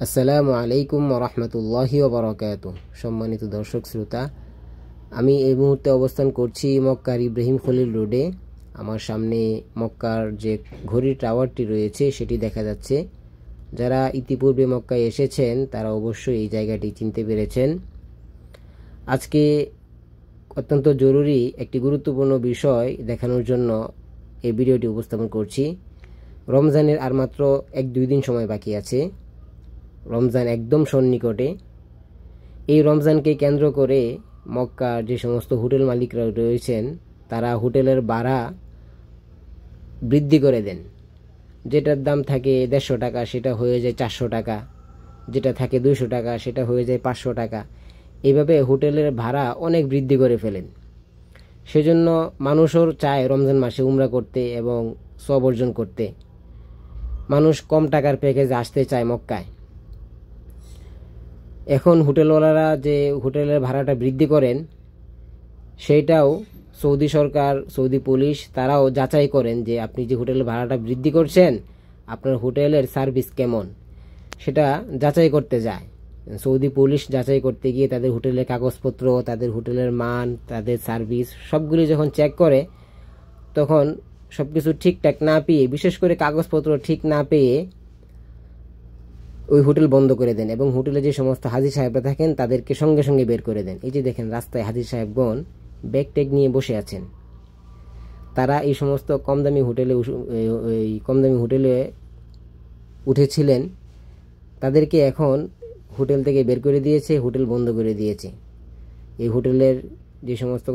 আসসালামু আলাইকুম ওয়া রাহমাতুল্লাহি ওয়া বারাকাতুহু। সম্মানিত দর্শক শ্রোতা, আমি এই মুহূর্তে অবস্থান করছি মক্কার ইব্রাহিম খলিল রোডে। আমার সামনে মক্কার যে ঘড়ির টাওয়ারটি রয়েছে সেটি দেখা যাচ্ছে। যারা ইতিপূর্বে মক্কায় এসেছেন তারা অবশ্যই এই জায়গাটি চিনতে পেরেছেন। আজকে অত্যন্ত জরুরি একটি গুরুত্বপূর্ণ বিষয় দেখানোর জন্য এই ভিডিওটি উপস্থাপন করছি। রমজানের আর মাত্র 1-2 দিন সময় বাকি আছে। রমজান একদম সন্নিকটে। এই রমজানকে কেন্দ্র করে মক্কার যে সমস্ত হোটেল মালিকরা রয়েছেন তারা হোটেলের ভাড়া বৃদ্ধি করে দেন। যেটার দাম থাকে 150 টাকা সেটা হয়ে যায় 400 টাকা, যেটা থাকে 200 টাকা সেটা হয়ে যায় 500 টাকা। এইভাবে হোটেলের ভাড়া অনেক বৃদ্ধি করে ফেলেন। সেজন্য মানুষও চায় রমজান মাসে উমরা করতে এবং সওয়াব অর্জন করতে। মানুষ কম টাকার প্যাকেজে আসতে চায় মক্কায়। এখন হোটেলওয়ালারা যে হোটেলের ভাড়াটা বৃদ্ধি করেন সেইটাও সৌদি সরকার, সৌদি পুলিশ তারাও যাচাই করেন যে আপনি যে হোটেলের ভাড়াটা বৃদ্ধি করছেন আপনার হোটেলের সার্ভিস কেমন, সেটা যাচাই করতে যায়। সৌদি পুলিশ যাচাই করতে গিয়ে তাদের হোটেলের কাগজপত্র, তাদের হোটেলের মান, তাদের সার্ভিস সবগুলি যখন চেক করে তখন সব কিছু ঠিকঠাক না পেয়ে, বিশেষ করে কাগজপত্র ঠিক না পেয়ে ওই হোটেল বন্ধ করে দেন এবং হোটেলে যে সমস্ত হাজি সাহেবরা থাকেন তাদেরকে সঙ্গে সঙ্গে বের করে দেন। এই যে দেখেন রাস্তায় হাজি সাহেবগণ ব্যাগ ট্যাগ নিয়ে বসে আছেন। তারা এই সমস্ত কম দামি হোটেলে উঠেছিলেন, তাদেরকে এখন হোটেল থেকে বের করে দিয়েছে, হোটেল বন্ধ করে দিয়েছে। এই হোটেলের যে সমস্ত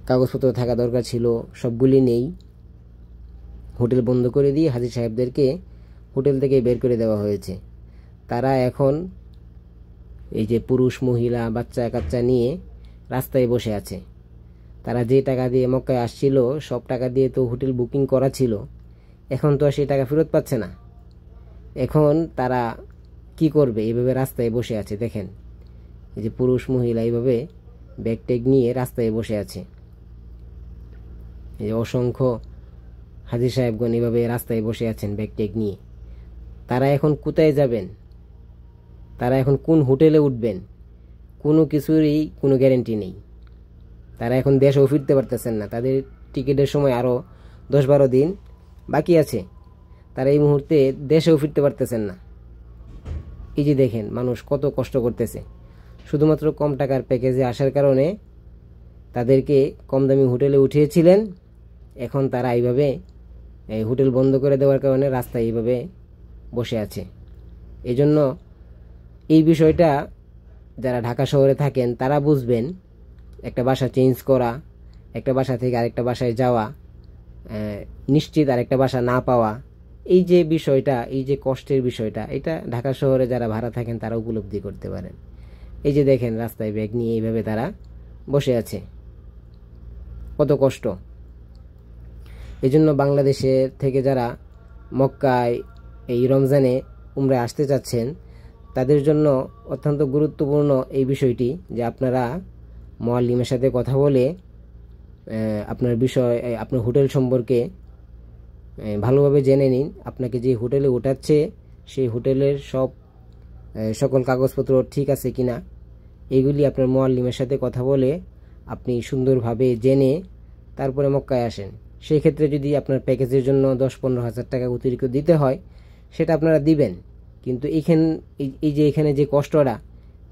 কাগজপত্র থাকা দরকার ছিল সবগুলি নেই। হোটেল বন্ধ করে দিয়ে হাজি সাহেবদেরকে হোটেল থেকে বের করে দেওয়া হয়েছে। তারা এখন এই যে পুরুষ, মহিলা, বাচ্চা কাচ্চা নিয়ে রাস্তায় বসে আছে। তারা যে টাকা দিয়ে মক্কায় আসছিল সব টাকা দিয়ে তো হোটেল বুকিং করা ছিল, এখন তো আর সেই টাকা ফেরত পাচ্ছে না। এখন তারা কি করবে? এইভাবে রাস্তায় বসে আছে। দেখেন এই যে পুরুষ, মহিলা এইভাবে ব্যাগ ট্যাগ নিয়ে রাস্তায় বসে আছে। এই যে অসংখ্য হাজি সাহেবগণ এইভাবে রাস্তায় বসে আছেন ব্যাগ ট্যাগ নিয়ে। তারা এখন কোথায় যাবেন? তারা এখন কোন হোটেলে উঠবেন? কোনো কিছুরই কোনো গ্যারেন্টি নেই। তারা এখন দেশেও ফিরতে পারতেছেন না। তাদের টিকিটের সময় আরও 10-12 দিন বাকি আছে। তারা এই মুহূর্তে দেশেও ফিরতে পারতেছেন না। এই যে দেখেন মানুষ কত কষ্ট করতেছে। শুধুমাত্র কম টাকার প্যাকেজে আসার কারণে তাদেরকে কম দামি হোটেলে উঠিয়েছিলেন। এখন তারা এইভাবে হোটেল বন্ধ করে দেওয়ার কারণে রাস্তায় এইভাবে বসে আছে। এই জন্য এই বিষয়টা যারা ঢাকা শহরে থাকেন তারা বুঝবেন। একটা বাসা চেঞ্জ করা, একটা বাসা থেকে আরেকটা বাসায় যাওয়া, নিশ্চিত আরেকটা বাসা না পাওয়া, এই যে বিষয়টা, এই যে কষ্টের বিষয়টা, এটা ঢাকা শহরে যারা ভাড়া থাকেন তারা উপলব্ধি করতে পারেন। এই যে দেখেন রাস্তায় ব্যাগ নিয়ে এইভাবে তারা বসে আছে, কত কষ্ট। এই জন্য বাংলাদেশে থেকে যারা মক্কায় এই রমজানে উমরায় আসতে চাচ্ছেন তাদের জন্য অত্যন্ত গুরুত্বপূর্ণ এই বিষয়টি যে আপনারা মুআল্লিমের সাথে কথা বলে আপনার হোটেল সম্পর্কে ভালোভাবে জেনে নিন। আপনাকে যে হোটেলে ওঠাচ্ছে সেই হোটেলের সকল কাগজপত্র ঠিক আছে কিনা এইগুলি আপনার মুআল্লিমের সাথে কথা বলে আপনি সুন্দরভাবে জেনে তারপরে মক্কায় আসেন। সেই ক্ষেত্রে যদি আপনার প্যাকেজের জন্য 10-15 হাজার টাকা অতিরিক্ত দিতে হয় সেটা আপনারা দিবেন। কিন্তু এখানে যে কষ্টটা,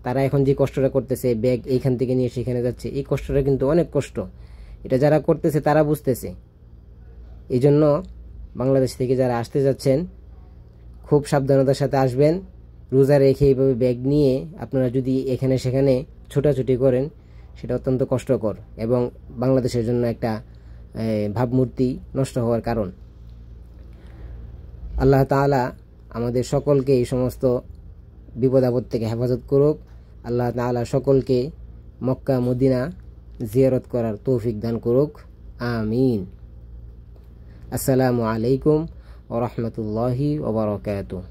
তারা এখন যে কষ্টটা করতেছে, ব্যাগ এইখান থেকে নিয়ে সেখানে যাচ্ছে, এই কষ্টটা কিন্তু অনেক কষ্ট। এটা যারা করতেছে তারা বুঝতেছে। এই জন্য বাংলাদেশ থেকে যারা আসতে যাচ্ছেন খুব সাবধানতার সাথে আসবেন। রোজা রেখে এইভাবে ব্যাগ নিয়ে আপনারা যদি এখানে সেখানে ছোটাছুটি করেন সেটা অত্যন্ত কষ্টকর এবং বাংলাদেশের জন্য একটা ভাবমূর্তি নষ্ট হওয়ার কারণ। আল্লাহ তাআলা আমাদের সকলকে এই সমস্ত বিপদ আপদ থেকে হেফাজত করুক। আল্লাহ তাআলা সকলকে মক্কা মদিনা জিয়ারত করার তৌফিক দান করুক। আমিন। আসসালামু আলাইকুম ওয়া রাহমাতুল্লাহি ওয়া বারাকাতুহু।